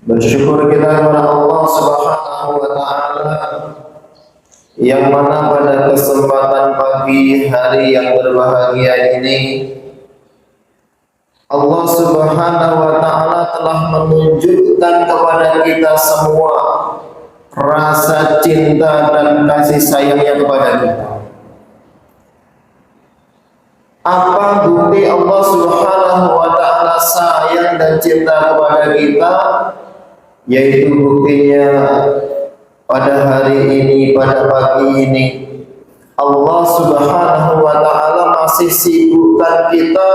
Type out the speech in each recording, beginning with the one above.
Bersyukur kita kepada Allah Subhanahu wa Ta'ala yang mana pada kesempatan pagi hari yang berbahagia ini Allah Subhanahu wa Ta'ala telah menunjukkan kepada kita semua rasa cinta dan kasih sayangnya kepada kita. Apa bukti Allah Subhanahu wa Ta'ala sayang dan cinta kepada kita? Yaitu buktinya pada hari ini, pada pagi ini Allah Subhanahu wa Ta'ala masih sibukkan kita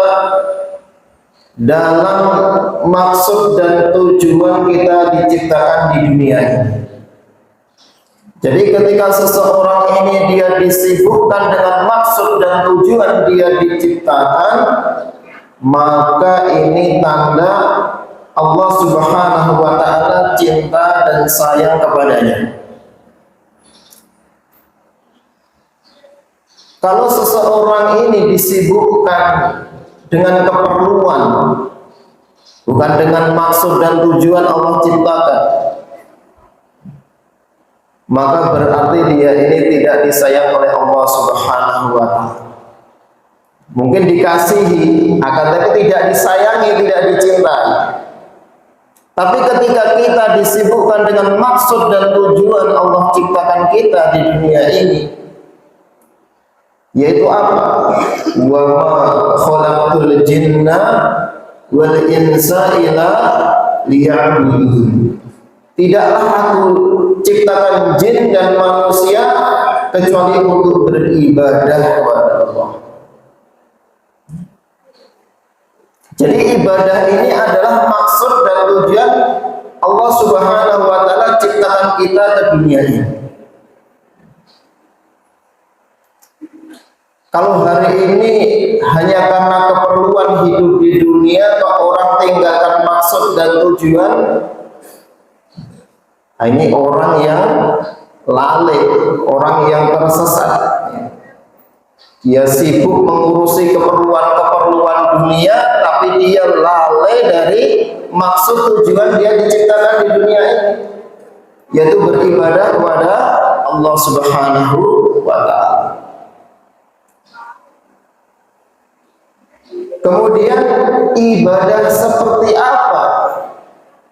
dalam maksud dan tujuan kita diciptakan di dunia ini. Jadi ketika seseorang ini dia disibukkan dengan maksud dan tujuan dia diciptakan, maka ini tanda Allah Subhanahu wa Ta'ala cinta dan sayang kepadanya. Kalau seseorang ini disibukkan dengan keperluan, bukan dengan maksud dan tujuan Allah ciptakan, maka berarti dia ini tidak disayang oleh Allah Subhanahu wa Ta'ala. Mungkin dikasihi, akan tapi tidak disayangi, tidak dicintai. Tapi ketika kita disibukkan dengan maksud dan tujuan Allah ciptakan kita di dunia ini, yaitu apa? Wa ma khalaqtul jinna wal insa illa liya'budun. Tidaklah aku ciptakan jin dan manusia kecuali untuk beribadah kepada Allah. Jadi ibadah ini adalah maksud dan tujuan Allah Subhanahu wa Ta'ala ciptakan kita ke dunia ini. Kalau hari ini hanya karena keperluan hidup di dunia, atau orang tinggalkan maksud dan tujuan, ini orang yang lalai, orang yang tersesat. Dia sibuk mengurusi keperluan-keperluan dunia, tapi dia lalai dari maksud tujuan dia diciptakan di dunia ini, yaitu beribadah kepada Allah Subhanahu wa Ta'ala. Kemudian ibadah seperti apa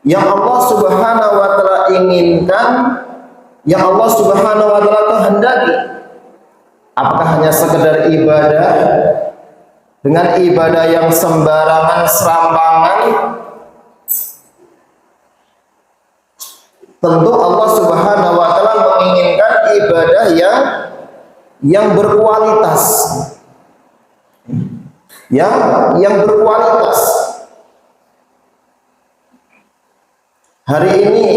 yang Allah Subhanahu wa Ta'ala inginkan, yang Allah Subhanahu wa Ta'ala kehendaki? Apakah hanya sekedar ibadah dengan ibadah yang sembarangan, serampangan? Tentu Allah Subhanahu wa Ta'ala menginginkan ibadah yang berkualitas. Yang berkualitas. Hari ini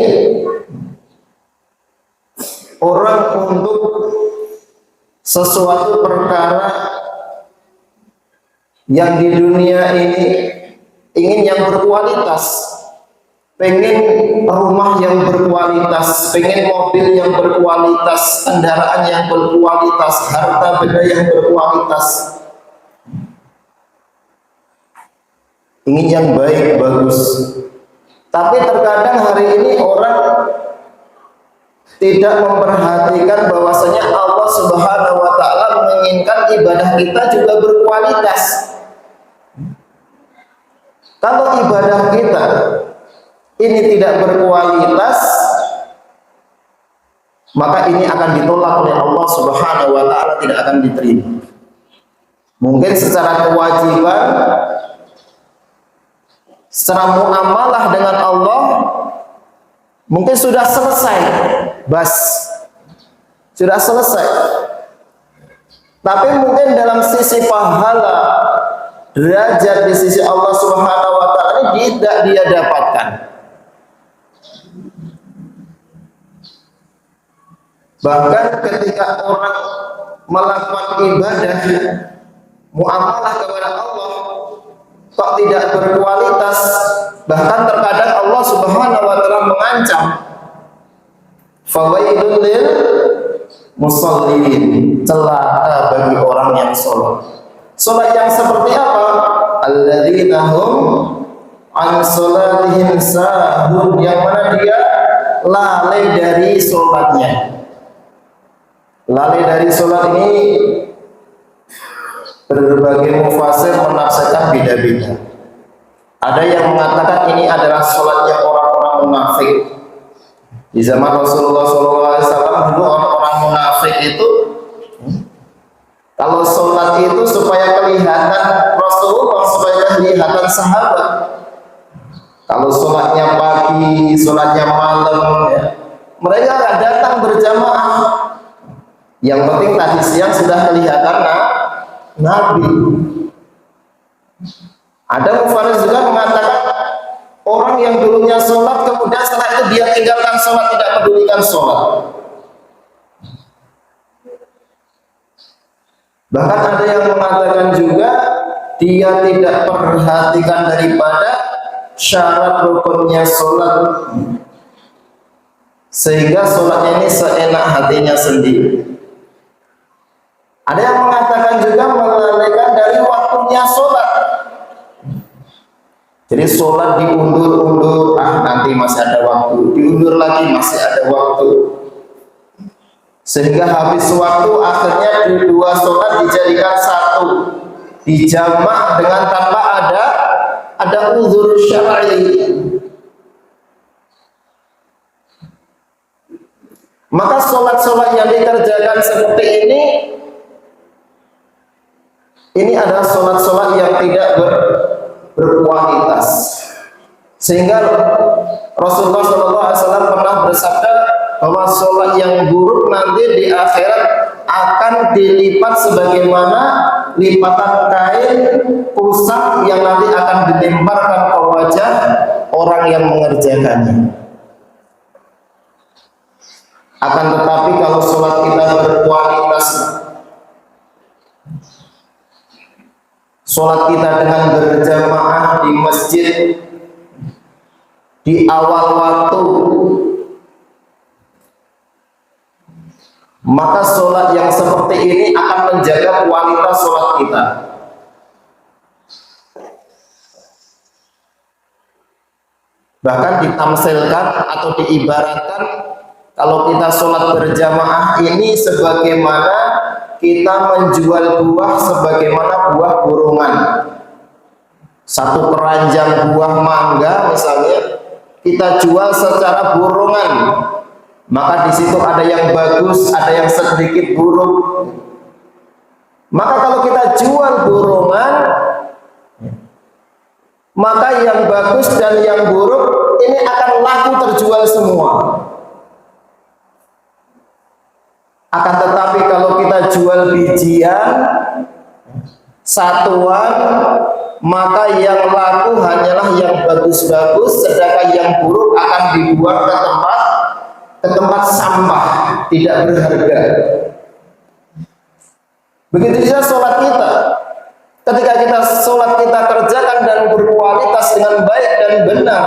orang untuk sesuatu perkara yang di dunia ini ingin yang berkualitas, pengen rumah yang berkualitas, pengen mobil yang berkualitas, kendaraan yang berkualitas, harta benda yang berkualitas, ingin yang baik, bagus. Tapi terkadang hari ini orang tidak memperhatikan bahwasanya Allah Subhanahu wa Ta'ala menginginkan ibadah kita juga berkualitas. Kalau ibadah kita ini tidak berkualitas, maka ini akan ditolak oleh Allah Subhanahu wa Ta'ala, tidak akan diterima. Mungkin secara kewajiban, secara muamalah dengan Allah mungkin sudah selesai, sudah selesai. Tapi mungkin dalam sisi pahala, derajat di sisi Allah Subhanahu wa Ta'ala ini tidak dia dapatkan. Bahkan ketika orang melakukan ibadah, muamalah kepada Allah kok tidak berkualitas, bahkan terkadang Allah Subhanahu wa Ta'ala mengancam, fawailul lil musallin, celaka bagi orang yang sholat. Sholat yang seperti apa? Alladzina hum an salatihim sahun, yang mana dia lalai dari sholatnya. Lalai dari sholat ini berbagai mufasir menafsirkan beda-beda. Ada yang mengatakan ini adalah sholatnya orang-orang munafik. Di zaman Rasulullah SAW dulu orang-orang munafik itu kalau sholat itu supaya kelihatan Rasulullah, supaya kelihatan sahabat. Kalau sholatnya pagi, sholatnya malam, ya, mereka akan datang berjamaah. Yang penting tadi siang sudah kelihatan Nabi. Ada mufassir juga mengatakan orang yang dulunya sholat kemudian setelah itu dia tinggalkan sholat, tidak pedulikan sholat. Bahkan ada yang mengatakan juga dia tidak perhatikan daripada syarat rukunnya sholat, sehingga sholatnya ini seenak hatinya sendiri. Ada yang mengatakan juga melalaikan dari waktunya sholat. Jadi sholat diundur-undur, nanti masih ada waktu, diundur lagi masih ada waktu, sehingga habis waktu akhirnya dua sholat dijadikan satu, dijamak dengan tanpa ada uzur syar'i. Maka sholat-sholat yang dikerjakan seperti ini adalah sholat-sholat yang tidak berkualitas, sehingga Rasulullah SAW pernah bersabda bahwa sholat yang buruk nanti di akhirat akan dilipat sebagaimana lipatan kain pusat yang nanti akan dilemparkan ke wajah orang yang mengerjakannya. Akan tetapi kalau sholat kita berkualitas, sholat kita dengan berjamaah di masjid di awal waktu, maka sholat yang seperti ini akan menjaga kualitas sholat kita. Bahkan ditamsilkan atau diibaratkan kalau kita sholat berjamaah ini sebagaimana kita menjual buah sebagaimana buah burungan. Satu keranjang buah mangga misalnya kita jual secara burungan, maka di situ ada yang bagus, ada yang sedikit buruk. Maka kalau kita jual burungan, maka yang bagus dan yang buruk ini akan laku terjual semua. Akan tetapi kalau kita jual bijian, satuan, maka yang laku hanyalah yang bagus-bagus, sedangkan yang buruk akan dibuang ke tempat sampah, tidak berharga. Begitu juga sholat kita. Ketika kita sholat kita kerjakan dan berkualitas dengan baik dan benar,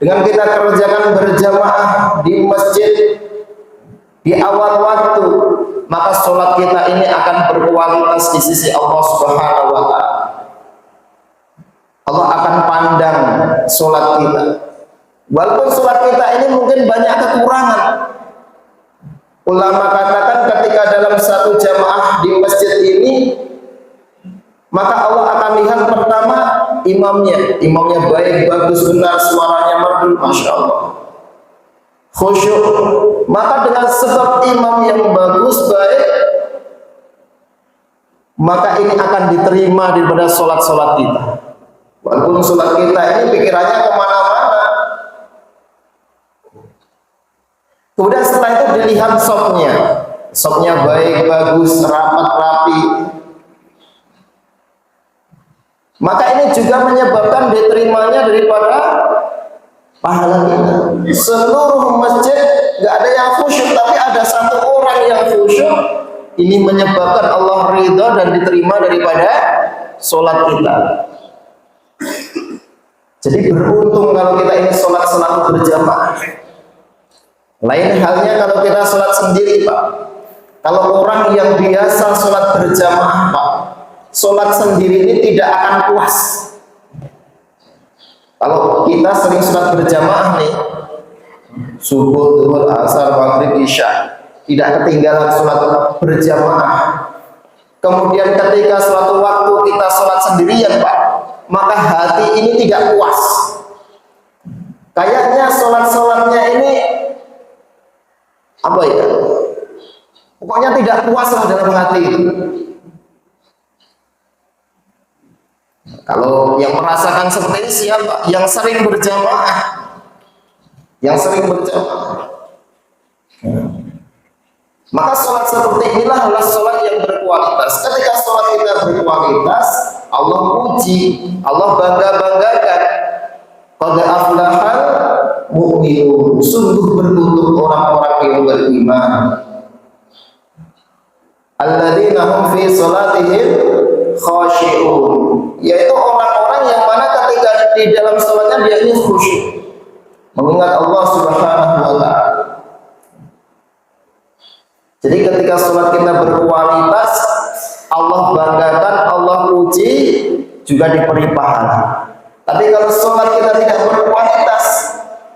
dengan kita kerjakan berjamaah di masjid di awal waktu, maka sholat kita ini akan berkualitas di sisi Allah Subhanahu wa Ta'ala. Allah akan pandang sholat kita. Walaupun sholat kita ini mungkin banyak kekurangan. Ulama katakan ketika dalam satu jamaah di masjid ini, maka Allah akan lihat pertama imamnya baik, bagus, benar, suaranya merdu, masya Allah, khusyuk. Maka dengan sebab imam yang bagus, baik, maka ini akan diterima daripada sholat-sholat kita. Walaupun sholat kita ini pikirannya kemana-mana. Kemudian setelah itu dilihat sopnya baik, bagus, rapat, rapi. Maka ini juga menyebabkan diterimanya daripada pahala kita. Seluruh masjid gak ada yang khusyuk, tapi ada satu orang yang khusyuk. Ini menyebabkan Allah ridha dan diterima daripada sholat kita. Jadi beruntung kalau kita ini sholat selalu berjamaah. Lain halnya kalau kita sholat sendiri, Pak. Kalau orang yang biasa sholat berjamaah, Pak, sholat sendiri ini tidak akan puas. Kalau kita sering sholat berjamaah nih, subuh, zuhur, asar, maghrib, isya, tidak ketinggalan sholat berjamaah. Kemudian ketika suatu waktu kita sholat sendirian, Pak, maka hati ini tidak puas. Kayaknya sholat-sholatnya ini apa ya? Pokoknya tidak puas dalam hati. Kalau yang merasakan seperti ini siapa? Yang sering berjamaah. Yang sering berjamaah. Maka sholat seperti inilah adalah sholat yang berkualitas. Ketika sholat kita berkualitas, Allah puji, Allah bangga-banggakan. Qad aflahal mu'minun, sungguh beruntung orang-orang yang beriman. Alladzina hum fi sholatihim khashi'un, yaitu orang-orang yang mana ketika di dalam sholatnya dia ini khusyuk, mengingat Allah Subhanahu wa ta'ala. Jadi ketika sholat kita berkualitas, Allah banggakan, Allah puji, juga diberi pahala. Tapi kalau sholat kita tidak berkualitas,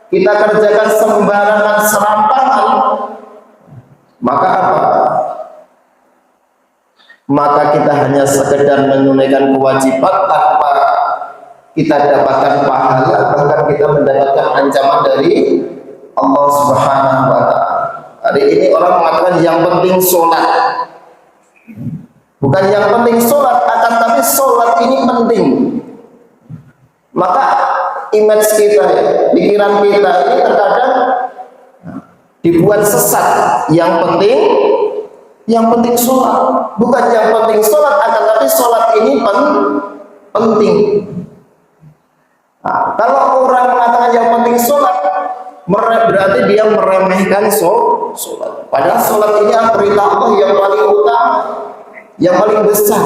kita kerjakan sembarangan serampangan, maka apa? Maka kita hanya sekedar menunaikan kewajiban tanpa kita dapatkan pahala, bahkan kita mendapatkan ancaman dari Allah Subhanahu wa ta'ala. Hari ini orang mengatakan yang penting sholat. Bukan yang penting sholat, akan tapi sholat ini penting. Maka image kita, pikiran kita ini terkadang dibuat sesat. Yang penting sholat. Bukan yang penting sholat, akan tapi sholat ini penting. Nah, kalau orang mengatakan yang penting sholat, berarti dia meremehkan sholat. Padahal sholat ini perintah Allah yang paling utama, yang paling besar.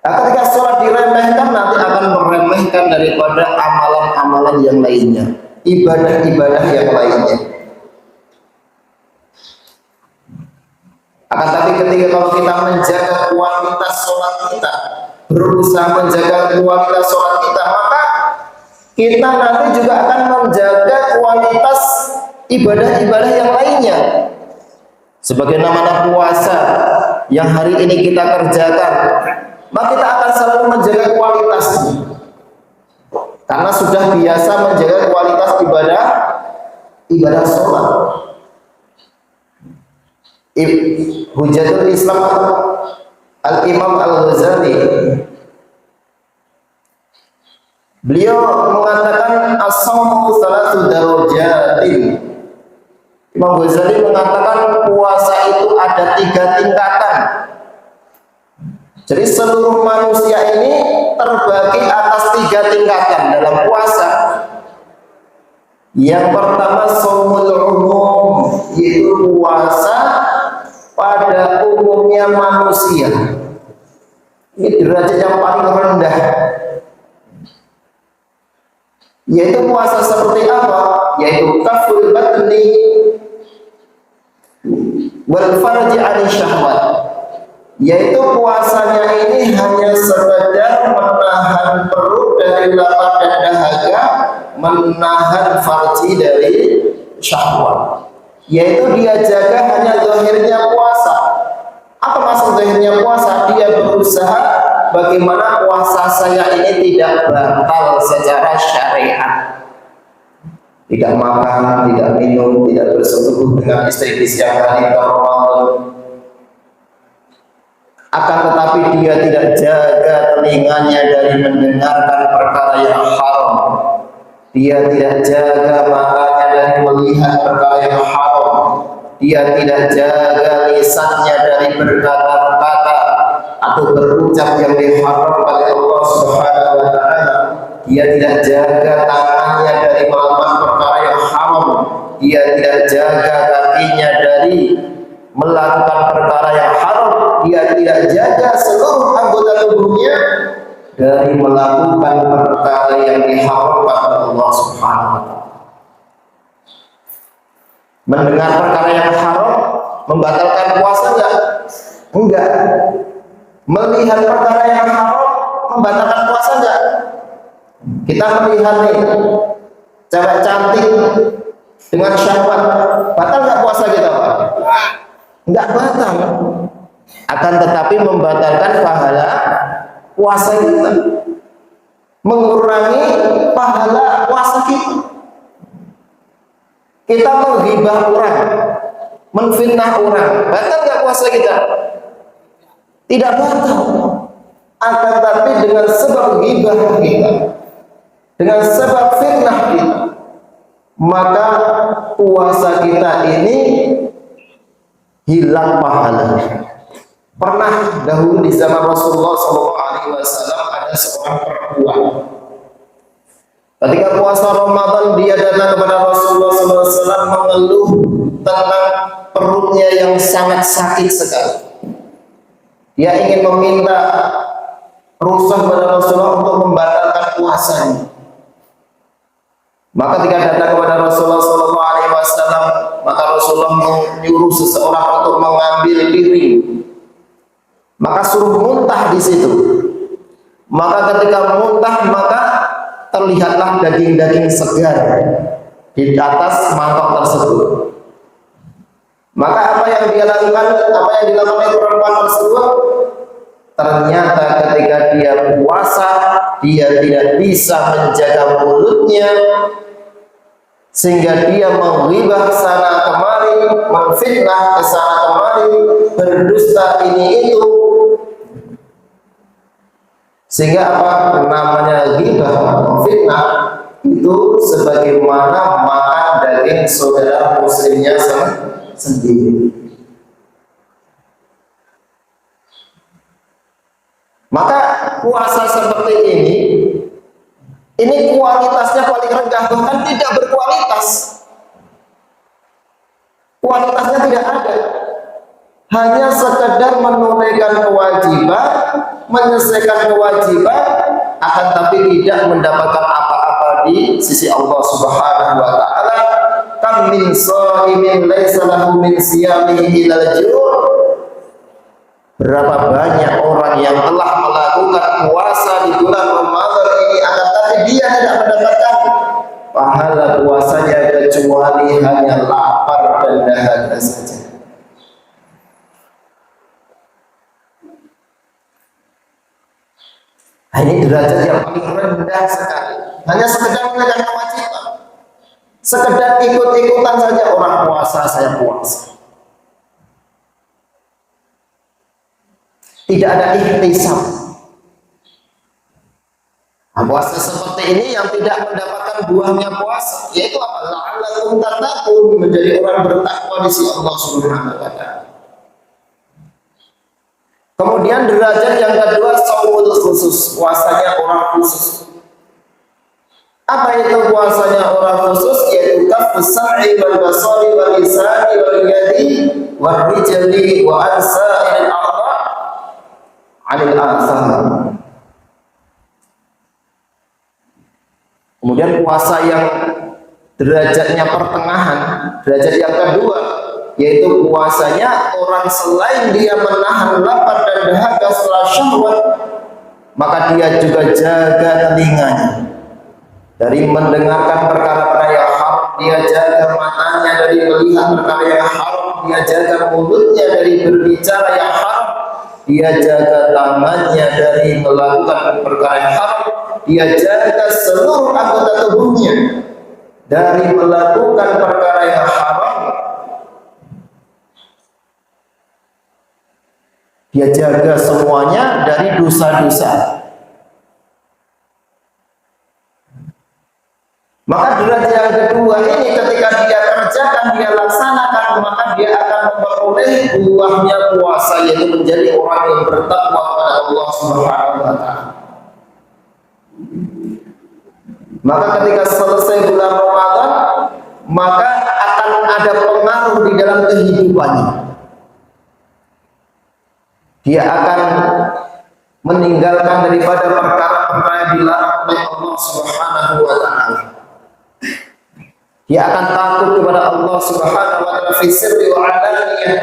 Nah, ketika sholat diremehkan, nanti akan meremehkan daripada amalan-amalan yang lainnya, ibadah-ibadah yang lainnya. Akan tapi ketika kalau kita menjaga kualitas sholat kita, berusaha menjaga kualitas sholat kita, maka kita nanti juga akan menjaga kualitas ibadah-ibadah yang lainnya. Sebagai nama puasa yang hari ini kita kerjakan, maka kita akan selalu menjaga kualitasnya. Karena sudah biasa menjaga kualitas ibadah sholat. Hujatul Islam Al-Imam Al-Ghazali, beliau mengatakan as-shaumu salatu darajatin. Imam Ghazali mengatakan puasa itu ada 3 tingkatan. Jadi seluruh manusia ini terbagi atas 3 tingkatan dalam puasa. Yang pertama shaumul umum, yaitu puasa pada umumnya manusia. Ini derajat yang paling rendah. Yaitu puasa seperti apa? Yaitu kaful batni wal farji 'ani syahwat. Yaitu puasanya ini hanya sekedar menahan perut dari lapar dan dahaga, menahan farji dari syahwat. Yaitu dia jaga hanya zahirnya puasa. Apa maksud zahirnya puasa? Dia berusaha bagaimana puasa saya ini tidak batal secara syariat. Tidak makan, tidak minum, tidak bersetubuh dengan istri di siang hari Ramadan. Akan tetapi dia tidak jaga telinganya dari mendengarkan perkara yang haram. Dia tidak jaga matanya dari melihat perkara yang haram. Dia tidak jaga lisannya dari berkata-kata atau berucap yang diharamkan oleh Allah Subhanahu wa ta'ala. Dia tidak jaga tangannya dari melakukan perkara yang haram. Dia tidak jaga kakinya dari melakukan perkara yang haram. Dia tidak jaga seluruh anggota tubuhnya dari melakukan perkara yang diharamkan oleh Allah Subhanahu wa ta'ala. Mendengar perkara yang haram membatalkan puasa enggak? Enggak. Melihat perkara yang haram membatalkan puasa enggak? Kita melihat nih cewek cantik dengan syahwat, batal nggak puasa kita, Pak? Nggak batal. Akan tetapi membatalkan pahala puasa kita, mengurangi pahala puasa kita. Kita menghibah orang, menfitnah orang, batal nggak puasa kita? Tidak batal. Akan tetapi dengan sebab ghibah kita, dengan sebab fitnah kita, maka puasa kita ini hilang pahalanya. Pernah dahulu di zaman Rasulullah SAW ada seorang perempuan. Ketika puasa Ramadan, dia datang kepada Rasulullah SAW mengeluh tentang perutnya yang sangat sakit sekali. Dia ingin meminta rukhsah kepada Rasulullah untuk membatalkan puasanya. Maka ketika datang kepada Rasulullah SAW, maka Rasulullah menyuruh seseorang untuk mengambil piring. Maka suruh muntah di situ. Maka ketika muntah, maka terlihatlah daging-daging segar di atas mangkok tersebut. Maka apa yang dia lakukan, apa yang dilakukan oleh perempuan tersebut? Ternyata ketika dia puasa, dia tidak bisa menjaga mulutnya, sehingga dia menghibah sana kemari, memfitnah ke sana kemari, berdusta ini itu. Sehingga apa namanya ghibah, memfitnah itu sebagaimana makan daging saudara muslimnya sendiri. Maka puasa seperti ini kualitasnya paling rendah, bahkan tidak berkualitas. Kualitasnya tidak ada. Hanya sekedar menunaikan kewajiban, menyelesaikan kewajiban, akan tapi tidak mendapatkan apa-apa di sisi Allah Subhanahu wa taala. Kam min shaimin laisa lahu min siyamihi ilal ju'. Berapa banyak orang yang telah melakukan puasa di bulan Ramadan ini, akan tapi dia tidak mendapatkan pahala puasanya kecuali hanya lapar dan dahaga saja. Ini derajat yang paling rendah sekali. Hanya sekedar menjalankan kewajiban, sekedar ikut-ikutan saja. Orang puasa, saya puasa. Tidak ada ihtisab. Nah, puasa seperti ini yang tidak mendapatkan buahnya puasa, yaitu apa? La'allakum tattaqun, menjadi orang bertakwa di sisi Allah Subhanahu wa taala. Kemudian derajat yang kedua, shaumul khusus, puasanya orang khusus. Apa itu puasanya orang khusus? Yaitu kafus sam'i wal basari wal lisani wal yadi wal rijli wa ansa'il a'dha 'anil atham. Kemudian puasa yang derajatnya pertengahan, derajat yang kedua, yaitu puasanya orang selain dia menahan lapar dan dahaga setelah syahwat, maka dia juga jaga telinganya dari mendengarkan perkara-perkara yang haram, dia jaga matanya dari melihat perkara yang haram, dia jaga mulutnya dari berbicara yang haram, dia jaga tangannya dari melakukan perkara yang haram, dia jaga seluruh anggota tubuhnya dari melakukan perkara yang haram. Dia jaga semuanya dari dosa-dosa. Maka derajat yang kedua ini ketika dia kerjakan, dia laksanakan, maka dia akan memperoleh buahnya puasa, yaitu menjadi orang yang bertakwa kepada Allah Subhanahu wa taala. Maka ketika selesai bulan Ramadan, maka akan ada pengaruh di dalam kehidupannya. Dia akan meninggalkan daripada perkara-perkara yang dilarang oleh Allah Subhanahu wa taala. Dia akan takut kepada Allah Subhanahu wa taala fi sirri wa alaniyah.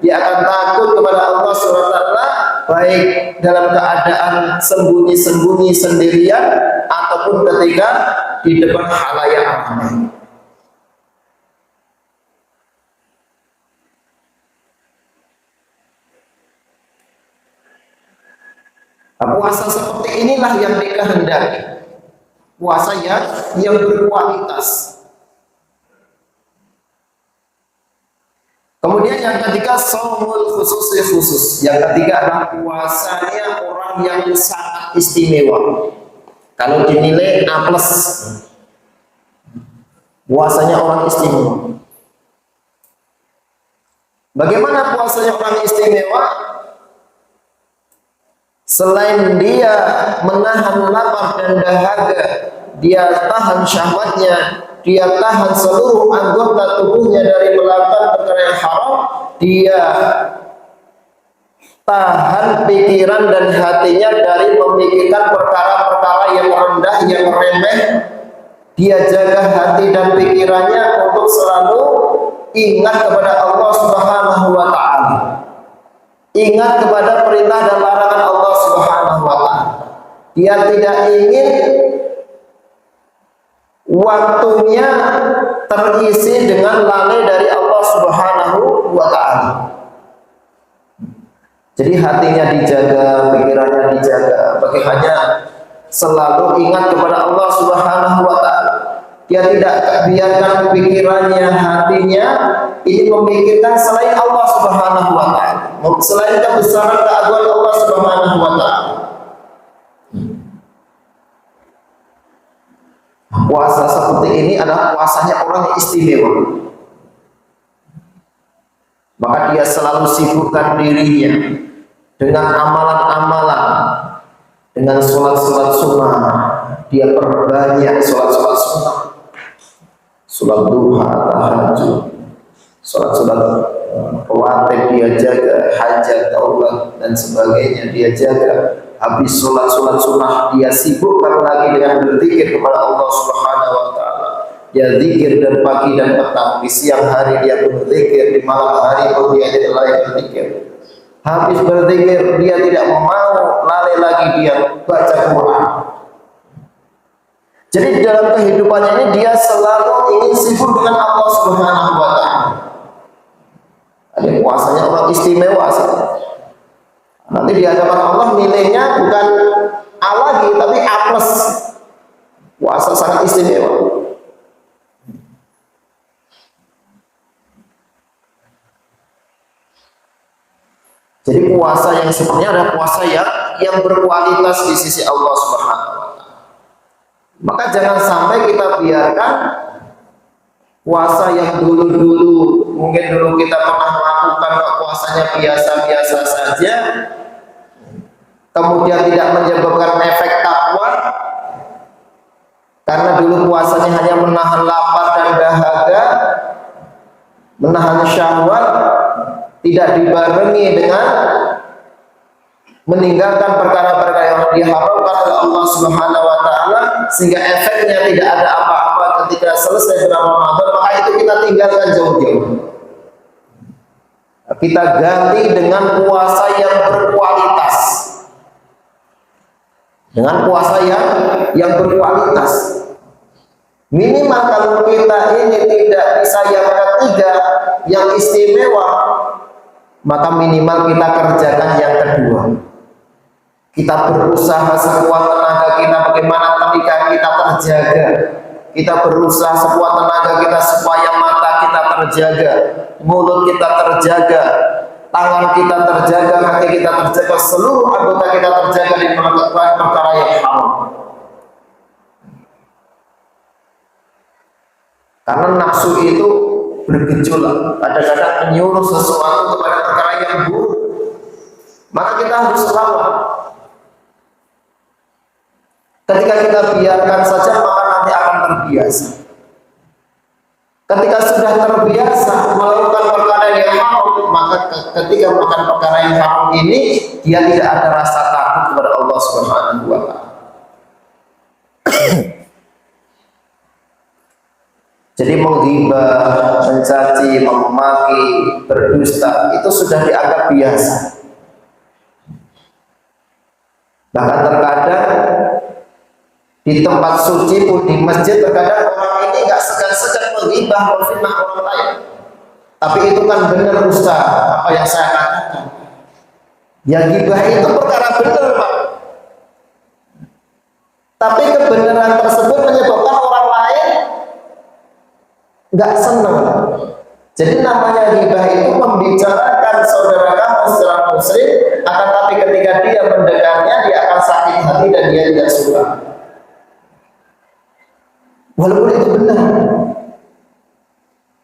Dia akan takut kepada Allah Subhanahu wa taala baik dalam keadaan sembunyi-sembunyi sendirian ataupun ketika di depan khalayak ramai. Puasa seperti inilah yang dikehendaki, puasa yang berkualitas. Kemudian yang ketiga, shaumul khusus. Yang ketiga adalah puasanya orang yang sangat istimewa. Kalau dinilai A+, puasanya orang istimewa. Bagaimana puasanya orang istimewa? Selain dia menahan lapar dan dahaga, dia tahan syahwatnya, dia tahan seluruh anggota tubuhnya dari melakukan perkara yang haram, dia tahan pikiran dan hatinya dari memikirkan perkara-perkara yang rendah, yang remeh. Dia jaga hati dan pikirannya untuk selalu ingat kepada Allah Subhanahu wa Ta'ala, ingat kepada perintah dan larangan Allah Subhanahu wa Ta'ala. Dia tidak ingin waktunya terisi dengan lalai dari Allah Subhanahu wa Ta'ala. Jadi hatinya dijaga, pikirannya dijaga, bagaimana selalu ingat kepada Allah Subhanahu wa Ta'ala. Dia tidak biarkan pikirannya, hatinya ini memikirkan selain Allah Subhanahu wa Ta'ala, selain kebesaran keagungan Allah Subhanahu wa Ta'ala. Puasa seperti ini adalah puasanya orang yang istimewa. Maka dia selalu sibukkan dirinya dengan amalan-amalan, dengan sholat-sholat sunnah. Dia perbanyak sholat-sholat sunnah, sholat duha, tahajud, sholat-sholat rawatib dia jaga, hajat, taubat dan sebagainya dia jaga. Habis sholat-sholat sunnah dia sibukkan lagi dengan berzikir kepada Allah Subhanahu wa Ta'ala. Dia zikir dan pagi dan petang, di siang hari dia berzikir, di malam hari pun dia tidak lalai berzikir. Habis berzikir dia tidak mau lalai lagi dia baca Quran. Jadi dalam kehidupannya ini dia selalu ingin sibuk dengan Allah Subhanahu wa Ta'ala. Ada puasanya orang istimewa saja. Nanti di hadapan Allah nilainya bukan A lagi tapi A+. Puasa sangat istimewa. Jadi puasa yang sebenarnya adalah puasa yang berkualitas di sisi Allah Subhanahu wa Ta'ala. Maka jangan sampai kita biarkan puasa yang dulu-dulu, mungkin dulu kita pernah melakukan puasanya biasa-biasa saja, kemudian tidak menyebabkan efek takwa, karena dulu puasanya hanya menahan lapar dan dahaga, menahan syahwat, tidak dibarengi dengan meninggalkan perkara-perkara yang diharamkan oleh Allah Subhanahu wa Ta'ala, sehingga efeknya tidak ada apa-apa ketika selesai bulan Ramadan. Maka itu kita tinggalkan jauh-jauh. Kita ganti dengan puasa yang berkualitas, dengan puasa yang berkualitas. Minimal kalau kita ini tidak bisa yang ketiga, yang istimewa, maka minimal kita kerjakan yang kedua. Kita berusaha sekuat tenaga kita bagaimana ketika kita terjaga. Kita berusaha sekuat tenaga kita supaya mata kita terjaga, mulut kita terjaga, tangan kita terjaga, kaki kita terjaga, seluruh anggota kita terjaga dari melakukan perkara yang haram. Karena nafsu itu bergejolak, kadang-kadang menyuruh sesuatu kepada perkara yang buruk, maka kita harus lawan. Ketika kita biarkan saja, maka nanti akan terbiasa. Ketika sudah terbiasa melakukan perkara yang haram, maka ketika melakukan perkara yang haram ini, dia tidak ada rasa takut kepada Allah Subhanahu wa Ta'ala. Jadi menghibah, mencaci, memaki, berdusta itu sudah dianggap biasa. Bahkan terkadang di tempat suci pun, di masjid, terkadang orang ini nggak segan-segan menghibah, memfitnah orang lain. Tapi itu kan benar Ustaz, apa yang saya katakan. Ya ghibah itu perkara benar Pak. Tapi kebenaran tersebut menyebabkan orang lain nggak senang. Jadi namanya ghibah itu membicarakan saudara kamu secara muslim, akan tapi ketika dia mendengarnya dia akan sakit hati dan dia tidak suka. Walaupun itu benar,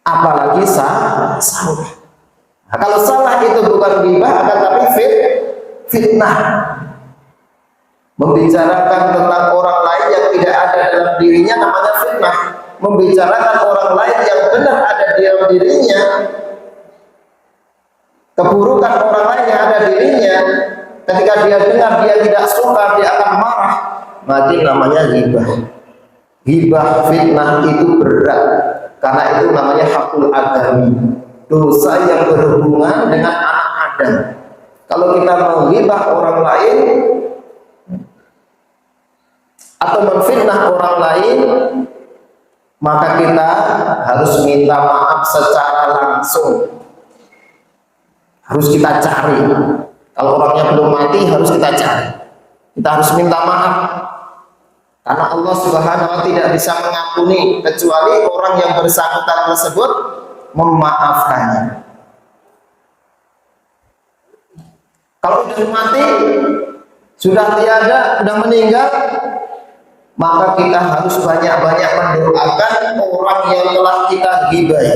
apalagi salah. Nah, kalau salah itu bukan ghibah, akan tapi fitnah, membicarakan tentang orang lain yang tidak ada dalam dirinya, namanya fitnah. Membicarakan orang lain yang benar ada di dalam dirinya, keburukan orang lain yang ada dirinya, ketika dia dengar dia tidak suka, dia akan marah, maka namanya ghibah. Ghibah, fitnah itu berat, karena itu namanya hakul adami, dosa yang berhubungan dengan anak Adam. Kalau kita menghibah orang lain atau memfitnah orang lain, maka kita harus minta maaf secara langsung. Harus kita cari. Kalau orangnya belum mati, harus kita cari. Kita harus minta maaf. Karena Allah Subhanahu wa ta'ala tidak bisa mengampuni kecuali orang yang bersangkutan tersebut memaafkannya. Kalau sudah mati, sudah tiada, sudah meninggal, maka kita harus banyak-banyak mendoakan orang yang telah kita ghibahi.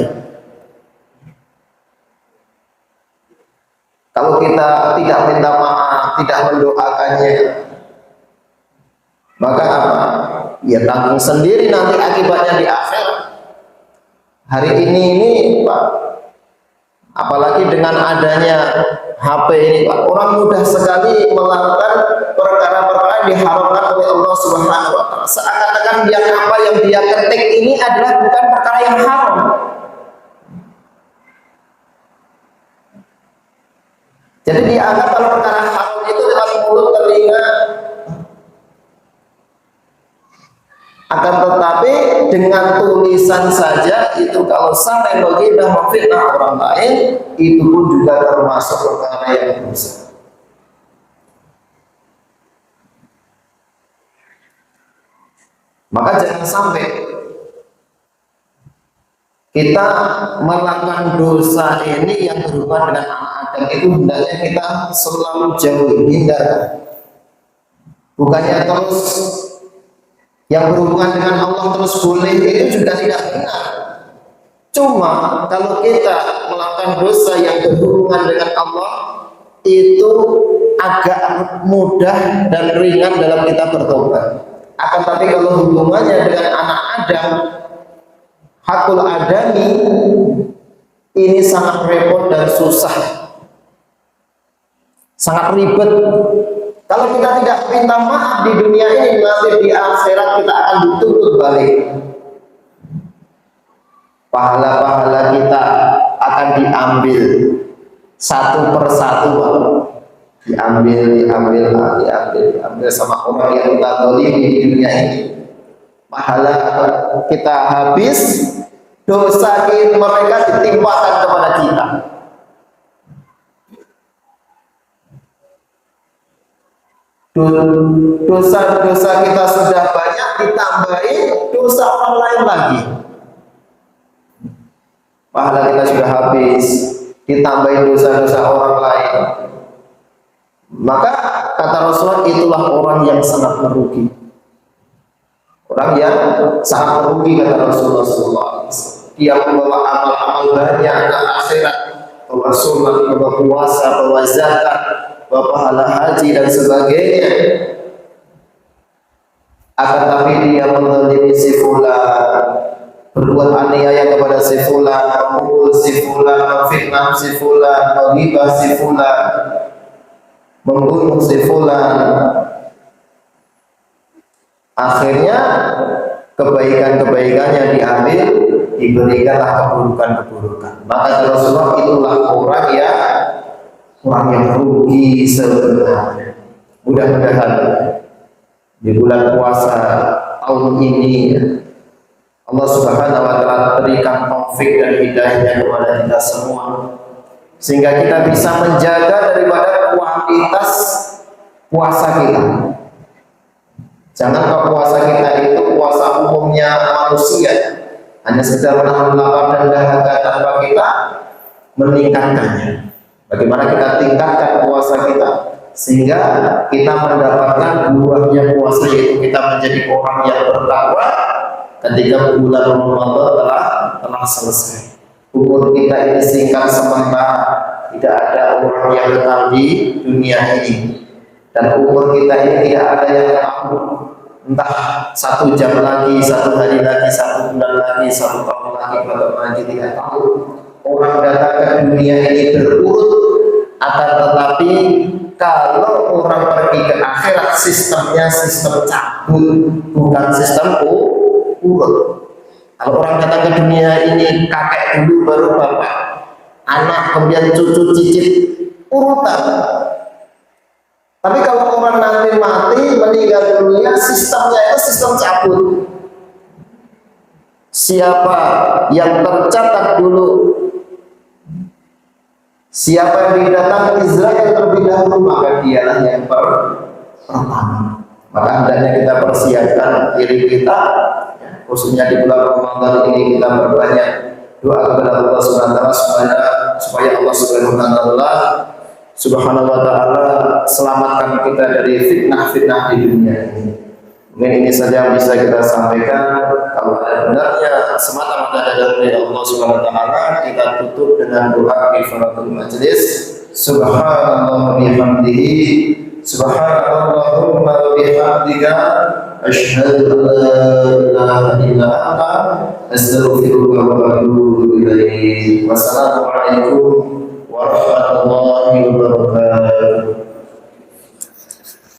Kalau kita tidak minta maaf, tidak mendoakannya, maka apa? Ya tanggung sendiri nanti akibatnya di akhirat. Hari ini Pak, apalagi dengan adanya HP ini Pak, orang mudah sekali melakukan perkara-perkara yang diharamkan oleh Allah Subhanahu wa ta'ala. Seakan-akan yang apa yang dia ketik ini adalah bukan perkara yang haram. Jadi dianggap kalau perkara haram itu lewat mulut, telinga. Akan tetapi dengan tulisan saja itu kalau sampai menghina, memfitnah orang lain, itu pun juga termasuk perkara yang dosa. Maka jangan sampai kita melakukan dosa ini yang berhubungan dengan anak Adam, itu hendaknya kita selalu jauhi, hindarkan. Bukannya terus yang berhubungan dengan Allah terus boleh, itu juga tidak benar. Cuma kalau kita melakukan dosa yang berhubungan dengan Allah, itu agak mudah dan ringan dalam kita bertobat. Akan tapi kalau hubungannya dengan anak Adam, hakul adami, ini sangat repot dan susah, sangat ribet. Kalau kita tidak minta maaf di dunia ini, nanti di akhirat kita akan dituntut balik. Pahala-pahala kita akan diambil satu persatu, diambil sama orang yang kita zalim di dunia ini. Pahala kita habis, dosa mereka ditimpakan kepada kita. Dosa-dosa kita sudah banyak, ditambahi dosa orang lain lagi. Pahala kita sudah habis, ditambahi dosa-dosa orang lain. Maka kata Rasulullah, itulah orang yang sangat merugi. Orang yang sangat merugi, kata Rasulullah SAW. Dia membawa amal-amal banyak ke akhirat, bawa sholat, bawa puasa, bawa zakat, bawa pahala haji dan sebagainya. Akan tapi dia menzalimi si fulan, berbuat aniaya kepada si fulan, memukul si fulan, memfitnah si fulan, menghibah si fulan, membunuh si fulan. Akhirnya kebaikan-kebaikannya diambil, diberikanlah keburukan-keburukan. Maka Rasulullah, itulah orang yang rugi sebenarnya. Mudah-mudahan di bulan puasa tahun ini ya, Allah Subhanahu wa taala berikan taufik dan hidayahnya kepada kita semua sehingga kita bisa menjaga daripada kuantitas puasa kita. Jangan kalau puasa kita itu puasa umumnya manusia, hanya sekedar menahan lapar dan dahaga tanpa kita meningkatkannya. Bagaimana kita tingkatkan puasa kita sehingga kita mendapatkan buahnya puasa, yaitu kita menjadi orang yang bertakwa ketika bulan Ramadan telah selesai. Umur kita ini singkat sementara, tidak ada orang yang kekal di dunia ini, dan umur kita ini tidak ada yang tahu, entah 1 jam lagi, 1 hari lagi, 1 bulan lagi, 1 tahun lagi, berapa lagi, tidak tahu. Orang datang ke dunia ini berurut, akan tetapi kalau orang pergi ke akhirat, sistemnya sistem cabut, bukan sistem urut. Kalau orang datang ke dunia ini, kakek dulu baru bapak, anak kemudian cucu cicit, urutan. Tapi kalau orang nanti mati, meninggal dunia, sistemnya itu sistem cabut. Siapa yang tercatat dulu, siapa yang didatangi Israel terlebih dahulu, maka dialah yang pertama. Maka hendaknya kita persiapkan diri kita, khususnya di bulan Ramadan ini, kita berbanyak doa kepada Allah Subhanahu wa taala supaya Allah Subhanahu wa taala selamatkan kita dari fitnah-fitnah di dunia ini. Mungkin ini saja yang bisa kita sampaikan. Kalau ada benarnya semata-mata dari Allah Subhanahu wa taala, kita tutup dengan doa kifaratul majlis. Subhanallah bihamdihi, subhanallahumma wa bihamdika, asyhadu an la ilaha illa anta, astaghfiruka wa atubu ilaik. Wassalamualaikum